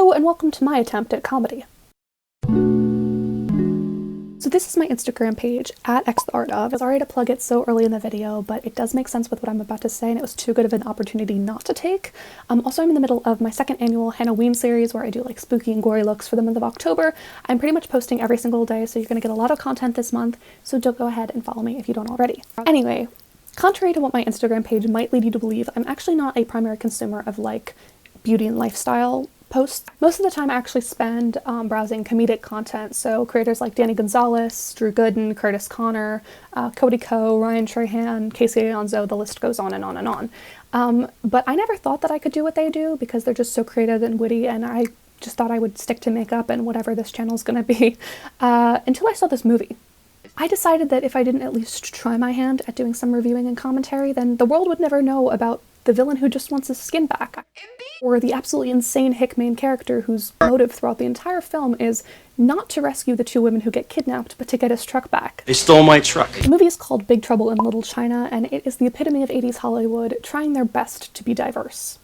Hello and welcome to my attempt at comedy. So this is my Instagram page, @xtheartof. I was sorry to plug it so early in the video, but it does make sense with what I'm about to say, and it was too good of an opportunity not to take. Also, I'm in the middle of my second annual Halloween series where I do like spooky and gory looks for the month of October. I'm pretty much posting every single day, so you're going to get a lot of content this month, so do go ahead and follow me if you don't already. Anyway, contrary to what my Instagram page might lead you to believe, I'm actually not a primary consumer of like beauty and lifestyle posts. Most of the time I actually spend browsing comedic content, so creators like Danny Gonzalez, Drew Gooden, Curtis Connor, Cody Ko, Ryan Trahan, Casey Alonso, the list goes on and on and on. But I never thought that I could do what they do because they're just so creative and witty, and I just thought I would stick to makeup and whatever this channel's gonna be until I saw this movie. I decided that if I didn't at least try my hand at doing some reviewing and commentary, then the world would never know about the villain who just wants his skin back, or the absolutely insane hick main character whose motive throughout the entire film is not to rescue the two women who get kidnapped, but to get his truck back. They stole my truck. The movie is called Big Trouble in Little China, and it is the epitome of 80s Hollywood trying their best to be diverse.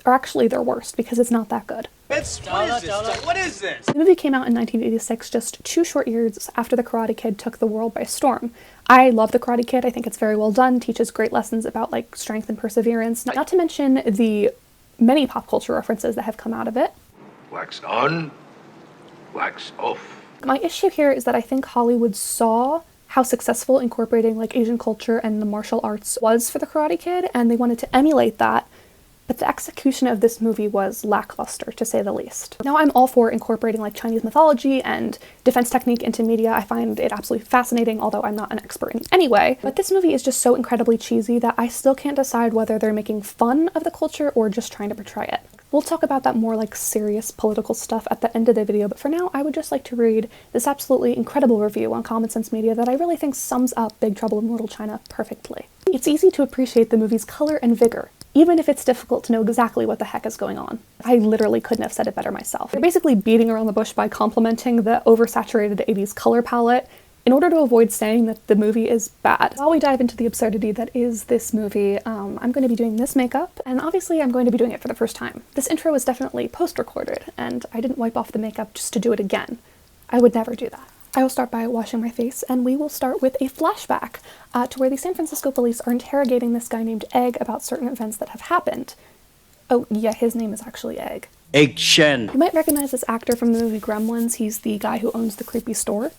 Or actually their worst, because it's not that good. What is this? The movie came out in 1986, just 2 short years after The Karate Kid took the world by storm. I love The Karate Kid. I think it's very well done, teaches great lessons about like strength and perseverance, not to mention the many pop culture references that have come out of it. Wax on, wax off. My issue here is that I think Hollywood saw how successful incorporating like Asian culture and the martial arts was for The Karate Kid, and they wanted to emulate that. But the execution of this movie was lackluster, to say the least. Now, I'm all for incorporating like Chinese mythology and defense technique into media. I find it absolutely fascinating, although I'm not an expert in any way. But this movie is just so incredibly cheesy that I still can't decide whether they're making fun of the culture or just trying to portray it. We'll talk about that more like serious political stuff at the end of the video, but for now, I would just like to read this absolutely incredible review on Common Sense Media that I really think sums up Big Trouble in Little China perfectly. It's easy to appreciate the movie's color and vigor, even if it's difficult to know exactly what the heck is going on. I literally couldn't have said it better myself. They're basically beating around the bush by complimenting the oversaturated 80s color palette in order to avoid saying that the movie is bad. While we dive into the absurdity that is this movie, I'm going to be doing this makeup, and obviously I'm going to be doing it for the first time. This intro was definitely post-recorded, and I didn't wipe off the makeup just to do it again. I would never do that. I will start by washing my face, and we will start with a flashback to where the San Francisco police are interrogating this guy named Egg about certain events that have happened. Oh yeah, his name is actually Egg. Egg Shen. You might recognize this actor from the movie Gremlins. He's the guy who owns the creepy store.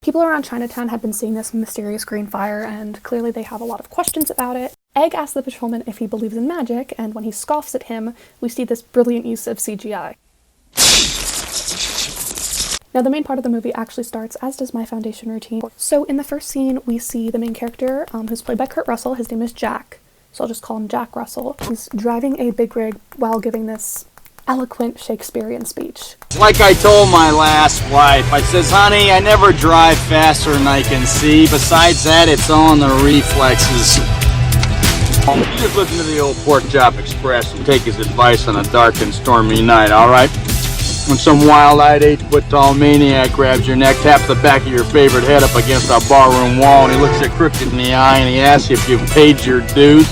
People around Chinatown have been seeing this mysterious green fire, and clearly they have a lot of questions about it. Egg asks the patrolman if he believes in magic, and when he scoffs at him, we see this brilliant use of CGI. Now, the main part of the movie actually starts, as does my foundation routine. So in the first scene, we see the main character, who's played by Kurt Russell. His name is Jack, so I'll just call him Jack Russell. He's driving a big rig while giving this eloquent Shakespearean speech. Like I told my last wife, I says, honey, I never drive faster than I can see. Besides that, it's all in the reflexes. You just listen to the old Pork Chop Express and take his advice on a dark and stormy night, all right? When some wild-eyed 8-foot-tall maniac grabs your neck, taps the back of your favorite head up against our barroom wall, and he looks you crooked in the eye, and he asks you if you've paid your dues,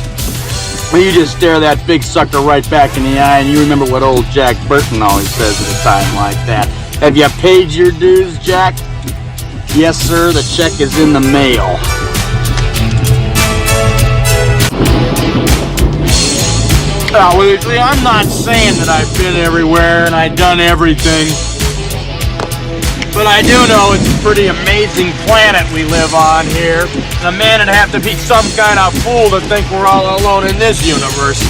well, you just stare that big sucker right back in the eye, and you remember what old Jack Burton always says at a time like that. Have you paid your dues, Jack? Yes, sir, the check is in the mail. Obviously, I'm not saying that I've been everywhere and I've done everything, but I do know it's a pretty amazing planet we live on here. And a man would have to be some kind of fool to think we're all alone in this universe.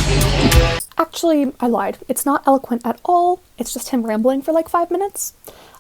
Actually, I lied. It's not eloquent at all. It's just him rambling for like 5 minutes.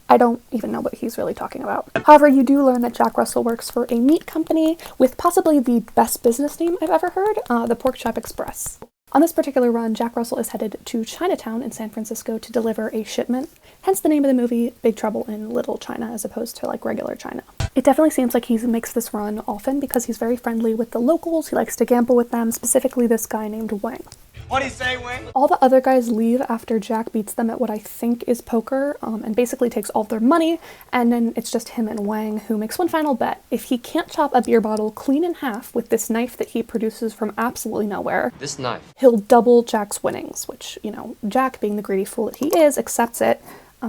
I don't even know what he's really talking about. However, you do learn that Jack Russell works for a meat company with possibly the best business name I've ever heard, the Pork Chop Express. On this particular run, Jack Russell is headed to Chinatown in San Francisco to deliver a shipment, hence the name of the movie, Big Trouble in Little China, as opposed to like regular China. It definitely seems like he makes this run often because he's very friendly with the locals. He likes to gamble with them, specifically this guy named Wang. What'd he say, Wayne? All the other guys leave after Jack beats them at what I think is poker, and basically takes all of their money, and then it's just him and Wang who makes one final bet. If he can't chop a beer bottle clean in half with this knife that he produces from absolutely nowhere, This knife. he'll double Jack's winnings, which, you know, Jack, being the greedy fool that he is, accepts it.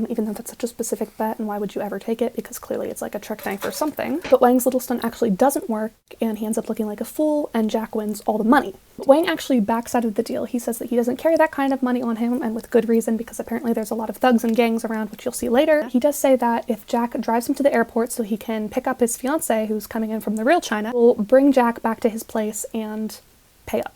Even though that's such a specific bet, and why would you ever take it? Because clearly it's like a trick knife or something. But Wang's little stunt actually doesn't work, and he ends up looking like a fool, and Jack wins all the money. But Wang actually backs out of the deal. He says that he doesn't carry that kind of money on him, and with good reason, because apparently there's a lot of thugs and gangs around, which you'll see later. He does say that if Jack drives him to the airport so he can pick up his fiancée, who's coming in from the real China, will bring Jack back to his place and pay up.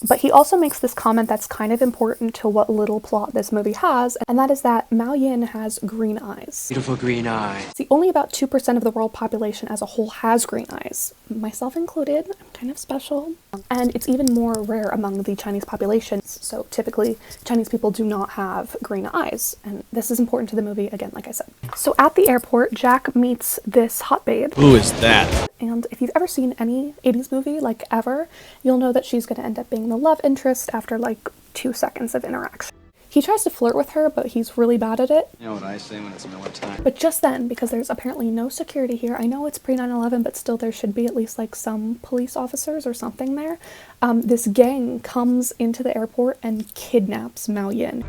But he also makes this comment that's kind of important to what little plot this movie has, and that is that Mao Yin has green eyes. Beautiful green eye. See, only about 2% of the world population as a whole has green eyes, myself included. I'm kind of special. And it's even more rare among the Chinese population, so typically Chinese people do not have green eyes, and this is important to the movie, again, like I said. So at the airport, Jack meets this hot babe. Who is that? And if you've ever seen any 80s movie, like ever, you'll know that she's going to end up being the love interest after like 2 seconds of interaction. He tries to flirt with her, but he's really bad at it. You know what I say when it's Miller time? But just then, because there's apparently no security here, I know it's pre-9/11, but still there should be at least like some police officers or something there. This gang comes into the airport and kidnaps Mao Yin.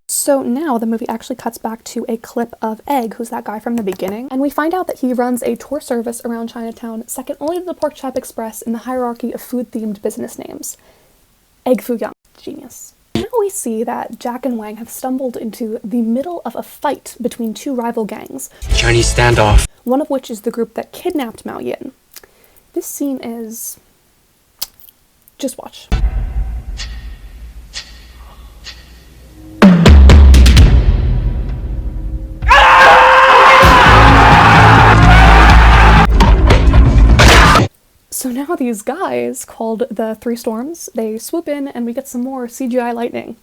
So now the movie actually cuts back to a clip of Egg, who's that guy from the beginning, and we find out that he runs a tour service around Chinatown, second only to the Pork Chop Express in the hierarchy of food-themed business names. Egg Foo Young. Genius. Now we see that Jack and Wang have stumbled into the middle of a fight between two rival gangs, Chinese standoff. one of which is the group that kidnapped Mao Yin. This scene is... just watch. So now these guys, called the Three Storms, they swoop in and we get some more CGI lightning.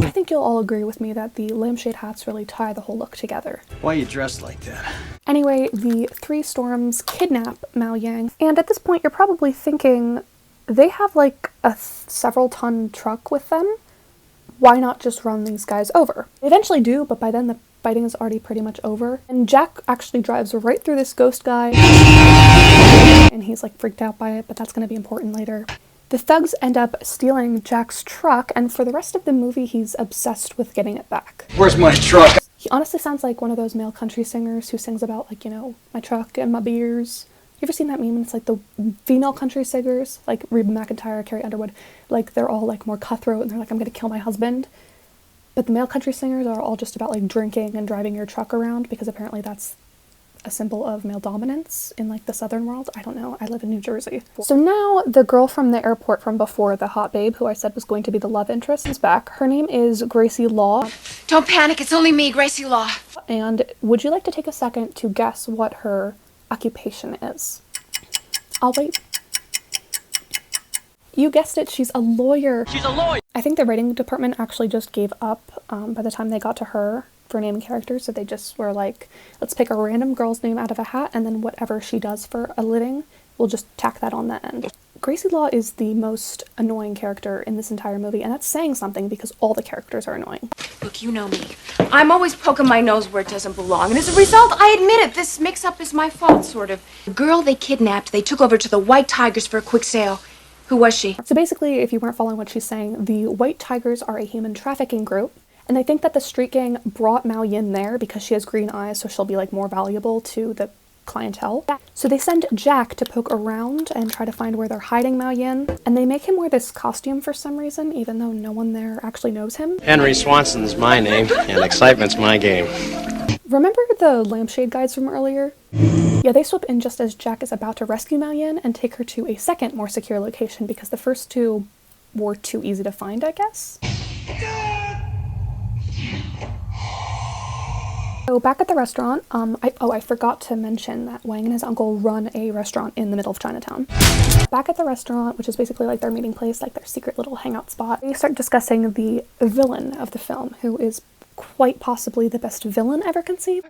I think you'll all agree with me that the lampshade hats really tie the whole look together. Why are you dressed like that? Anyway, the Three Storms kidnap Mao Yang, and at this point you're probably thinking, they have like a several ton truck with them. Why not just run these guys over? They eventually do, but by then the fighting is already pretty much over. And Jack actually drives right through this ghost guy, and he's like freaked out by it, but that's going to be important later. The thugs end up stealing Jack's truck, and for the rest of the movie he's obsessed with getting it back. Where's my truck? He honestly sounds like one of those male country singers who sings about, like, you know, my truck and my beers. You ever seen that meme? It's like the female country singers, like Reba McEntire, Carrie Underwood, like they're all like more cutthroat and they're like, I'm gonna kill my husband. But the male country singers are all just about like drinking and driving your truck around, because apparently that's a symbol of male dominance in like the southern world. I don't know, I live in New Jersey. So now the girl from the airport from before, the hot babe who I said was going to be the love interest, is back. Her name is Gracie Law. Don't panic, it's only me, Gracie Law. And would you like to take a second to guess what her occupation is? I'll wait. You guessed it, she's a lawyer. She's a lawyer! I think the writing department actually just gave up by the time they got to her for naming characters, so they just were like, let's pick a random girl's name out of a hat, and then whatever she does for a living, we'll just tack that on the end. Gracie Law is the most annoying character in this entire movie, and that's saying something because all the characters are annoying. Look, you know me. I'm always poking my nose where it doesn't belong, and as a result, I admit it, this mix-up is my fault, sort of. The girl they kidnapped, they took over to the White Tigers for a quick sale. Who was she? So basically, if you weren't following what she's saying, the White Tigers are a human trafficking group, and they think that the street gang brought Mao Yin there because she has green eyes, so she'll be like more valuable to the clientele. So they send Jack to poke around and try to find where they're hiding Mao Yin, and they make him wear this costume for some reason, even though no one there actually knows him. Henry Swanson's my name, and excitement's my game. Remember the lampshade guys from earlier? Yeah, they swoop in just as Jack is about to rescue Mao Yin and take her to a second, more secure location because the first two were too easy to find, I guess. So back at the restaurant, I forgot to mention that Wang and his uncle run a restaurant in the middle of Chinatown. Back at the restaurant, which is basically like their meeting place, like their secret little hangout spot, they start discussing the villain of the film, who is quite possibly the best villain ever conceived.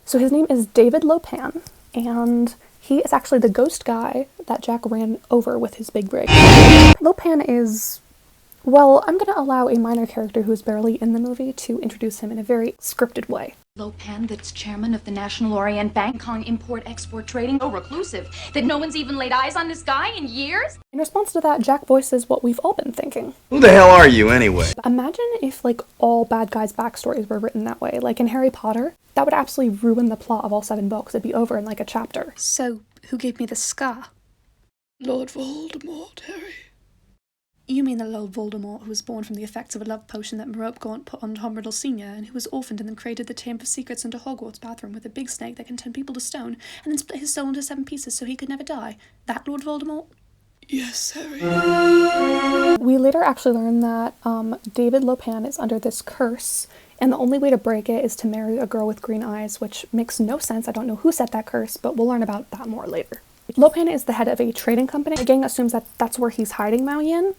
So his name is David Lopan, and he is actually the ghost guy that Jack ran over with his big rig. Lopan is, well, I'm going to allow a minor character who is barely in the movie to introduce him in a very scripted way. Lopan, that's chairman of the National Orient Bank, calling import-export trading so reclusive that no one's even laid eyes on this guy in years? In response to that, Jack voices what we've all been thinking. Who the hell are you anyway? Imagine if, like, all bad guys' backstories were written that way. Like in Harry Potter, that would absolutely ruin the plot of all 7 books. It'd be over in, like, a chapter. So, who gave me the scar? Lord Voldemort, Harry. You mean the Lord Voldemort who was born from the effects of a love potion that Marope Gaunt put on Tom Riddle Sr., and who was orphaned and then created the Chamber of Secrets into Hogwarts bathroom with a big snake that can turn people to stone, and then split his soul into 7 pieces so he could never die? That Lord Voldemort? Yes, Harry. We later actually learn that David Lopan is under this curse, and the only way to break it is to marry a girl with green eyes, which makes no sense. I don't know who set that curse, but we'll learn about that more later. Lopan is the head of a trading company. The gang assumes that that's where he's hiding Mao Yin,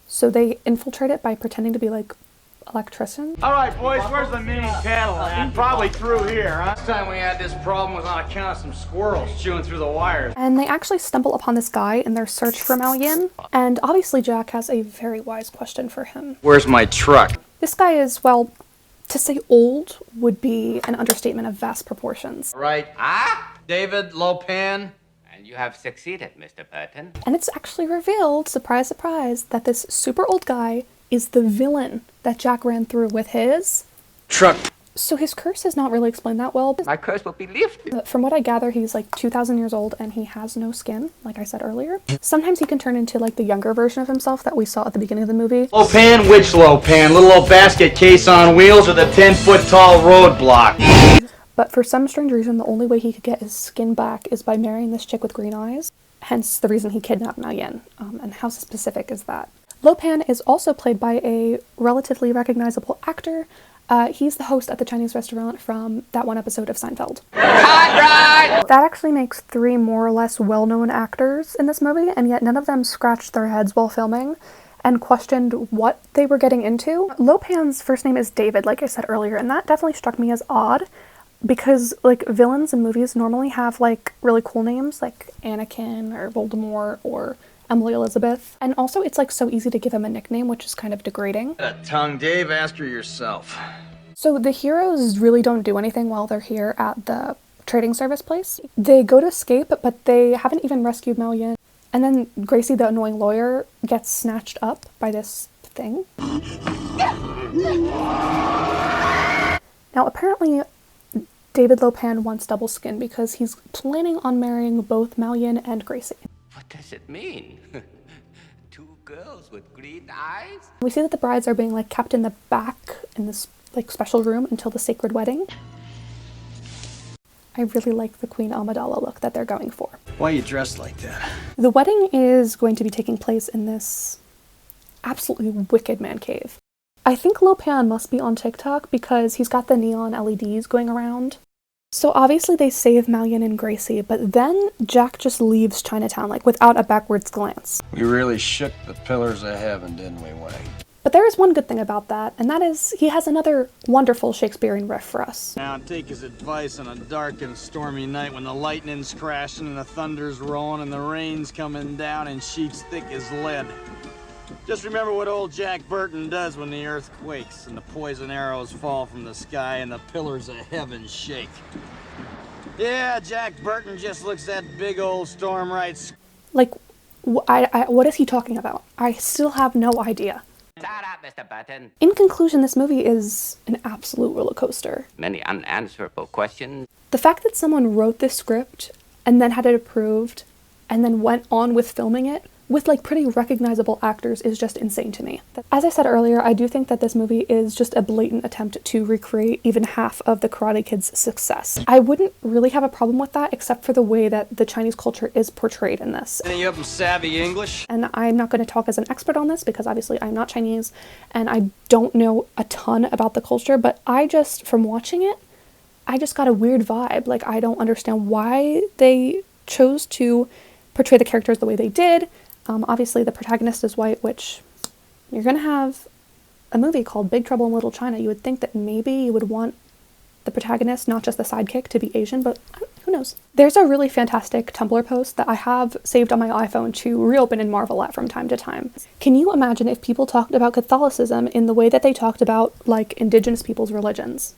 so they infiltrate it by pretending to be, like, electricians. All right, boys, where's the main Cadillac? Probably through here, huh? Last time we had this problem was on account of some squirrels chewing through the wires. And they actually stumble upon this guy in their search for Mao Yin, and obviously Jack has a very wise question for him. Where's my truck? This guy is, well, to say old would be an understatement of vast proportions. All right. David Lopan. And you have succeeded, Mr. Burton. And it's actually revealed, surprise, surprise, that this super old guy is the villain that Jack ran through with his truck. So his curse is not really explained that well. My curse will be lifted. From what I gather, he's like 2,000 years old and he has no skin, like I said earlier. Sometimes he can turn into like the younger version of himself that we saw at the beginning of the movie. Lopan, which Lopan? Little old basket case on wheels or the 10-foot tall roadblock? But for some strange reason, the only way he could get his skin back is by marrying this chick with green eyes. Hence the reason he kidnapped Mao Yin. And how specific is that? Lopan is also played by a relatively recognizable actor. He's the host at the Chinese restaurant from that one episode of Seinfeld. That actually makes 3 more or less well-known actors in this movie, and yet none of them scratched their heads while filming and questioned what they were getting into. Lopan's first name is David, like I said earlier, and that definitely struck me as odd. Because, like, villains in movies normally have, like, really cool names, like Anakin or Voldemort or Emily Elizabeth. And also, it's, like, so easy to give him a nickname, which is kind of degrading. That tongue, Dave, ask her yourself. So the heroes really don't do anything while they're here at the trading service place. They go to escape, but they haven't even rescued Mao Yin. And then Gracie, the annoying lawyer, gets snatched up by this thing. Now, apparently, David Lopan wants double skin because he's planning on marrying both Mao Yin and Gracie. What does it mean? 2 girls with green eyes? We see that the brides are being like kept in the back in this like special room until the sacred wedding. I really like the Queen Amidala look that they're going for. Why are you dressed like that? The wedding is going to be taking place in this absolutely wicked man cave. I think Lopan must be on TikTok because he's got the neon LEDs going around. So obviously they save Mao Yin and Gracie, but then Jack just leaves Chinatown, like without a backwards glance. We really shook the pillars of heaven, didn't we, Wayne? But there is one good thing about that, and that is he has another wonderful Shakespearean riff for us. Now take his advice on a dark and stormy night when the lightning's crashing and the thunder's rolling and the rain's coming down in sheets thick as lead. Just remember what old Jack Burton does when the earth quakes and the poison arrows fall from the sky and the pillars of heaven shake. Yeah, Jack Burton just looks that big old storm right. Like, what is he talking about? I still have no idea. Shut up, Mr. Burton. In conclusion, this movie is an absolute roller coaster. Many unanswerable questions. The fact that someone wrote this script and then had it approved and then went on with filming it with like pretty recognizable actors is just insane to me. As I said earlier, I do think that this movie is just a blatant attempt to recreate even half of the Karate Kid's success. I wouldn't really have a problem with that except for the way that the Chinese culture is portrayed in this. Any of them savvy English? And I'm not going to talk as an expert on this because obviously I'm not Chinese and I don't know a ton about the culture, but I just, from watching it, I just got a weird vibe. Like, I don't understand why they chose to portray the characters the way they did. Obviously the protagonist is white, which you're gonna have a movie called Big Trouble in Little China, you would think that maybe you would want the protagonist, not just the sidekick, to be Asian, but who knows? There's a really fantastic Tumblr post that I have saved on my iPhone to reopen and marvel at from time to time. Can you imagine if people talked about Catholicism in the way that they talked about, like, indigenous people's religions?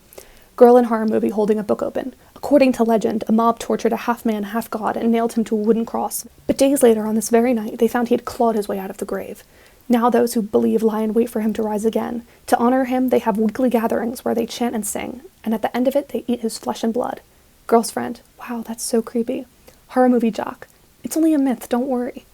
Girl in horror movie holding a book open. According to legend, a mob tortured a half-man, half-god and nailed him to a wooden cross. But days later, on this very night, they found he had clawed his way out of the grave. Now those who believe lie in wait for him to rise again. To honor him, they have weekly gatherings where they chant and sing, and at the end of it, they eat his flesh and blood. Girl's friend. Wow, that's so creepy. Horror movie jock. It's only a myth, don't worry.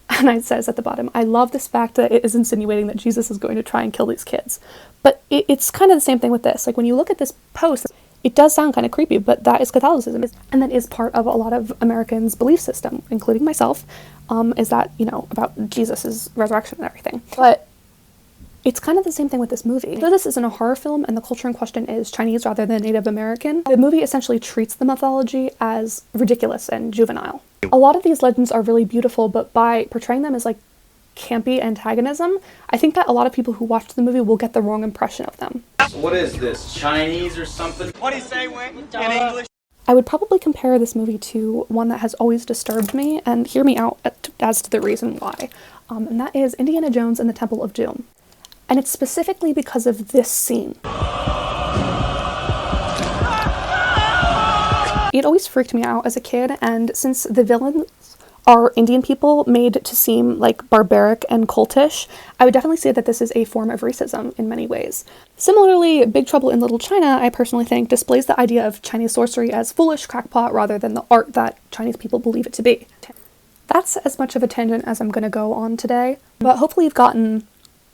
And it says at the bottom, I love this fact that it is insinuating that Jesus is going to try and kill these kids. But it's kind of the same thing with this. Like, when you look at this post, it does sound kind of creepy, but that is Catholicism. And that is part of a lot of Americans' belief system, including myself, is that, you know, about Jesus' resurrection and everything. But it's kind of the same thing with this movie. Though this isn't a horror film and the culture in question is Chinese rather than Native American, the movie essentially treats the mythology as ridiculous and juvenile. A lot of these legends are really beautiful, but by portraying them as, like, campy antagonism, I think that a lot of people who watched the movie will get the wrong impression of them. So what is this, Chinese or something? What do you say, Wayne? In English? I would probably compare this movie to one that has always disturbed me, and hear me out as to the reason why. And that is Indiana Jones and the Temple of Doom. And it's specifically because of this scene. It always freaked me out as a kid, and since the villains are Indian people made to seem like barbaric and cultish, I would definitely say that this is a form of racism in many ways. Similarly, Big Trouble in Little China, I personally think, displays the idea of Chinese sorcery as foolish crackpot rather than the art that Chinese people believe it to be. That's as much of a tangent as I'm going to go on today, but hopefully you've gotten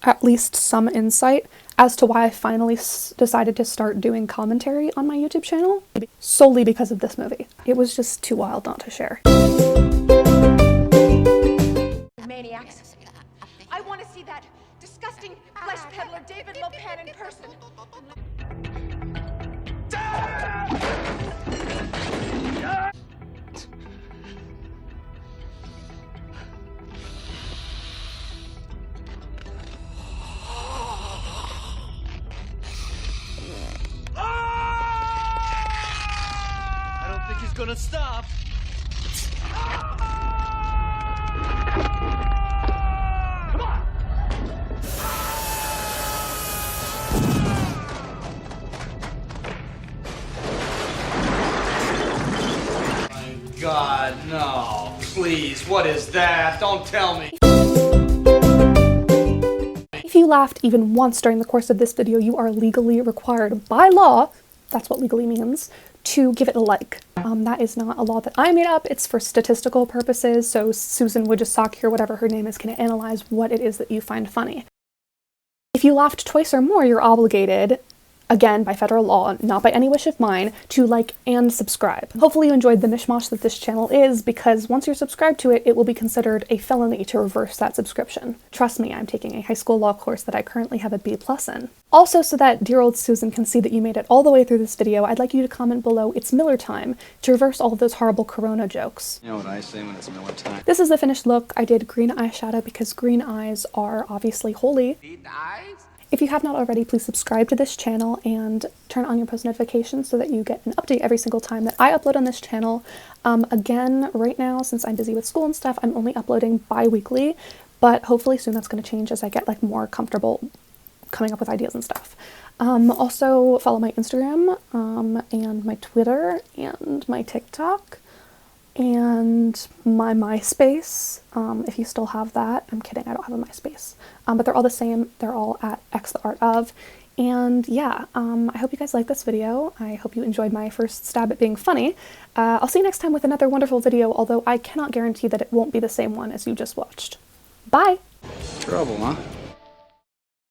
at least some insight as to why I finally decided to start doing commentary on my YouTube channel, solely because of this movie. It was just too wild not to share. Maniacs. I want to see that disgusting flesh peddler David Lopan in person. I don't think he's gonna stop. God, no. Please, what is that? Don't tell me. If you laughed even once during the course of this video, you are legally required by law, that's what legally means, to give it a like. That is not a law that I made up, it's for statistical purposes, so Susan Wojcicki or whatever her name is can analyze what it is that you find funny. If you laughed twice or more, you're obligated, again by federal law, not by any wish of mine, to like and subscribe. Hopefully you enjoyed the mishmash that this channel is, because once you're subscribed to it, it will be considered a felony to reverse that subscription. Trust me, I'm taking a high school law course that I currently have a B+ in. Also, so that dear old Susan can see that you made it all the way through this video, I'd like you to comment below, "It's Miller time," to reverse all of those horrible Corona jokes. You know what I say when it's Miller time? This is the finished look. I did green eyeshadow because green eyes are obviously holy. Green eyes? If you have not already, please subscribe to this channel and turn on your post notifications so that you get an update every single time that I upload on this channel. Again, right now, since I'm busy with school and stuff, I'm only uploading bi-weekly, but hopefully soon that's going to change as I get like more comfortable coming up with ideas and stuff. Also follow my Instagram and my Twitter and my TikTok and my MySpace, if you still have that. I'm kidding, I don't have a MySpace. But they're all the same, they're all at xtheartof. And yeah, I hope you guys liked this video. I hope you enjoyed my first stab at being funny. I'll see you next time with another wonderful video, although I cannot guarantee that it won't be the same one as you just watched. Bye! Trouble, huh?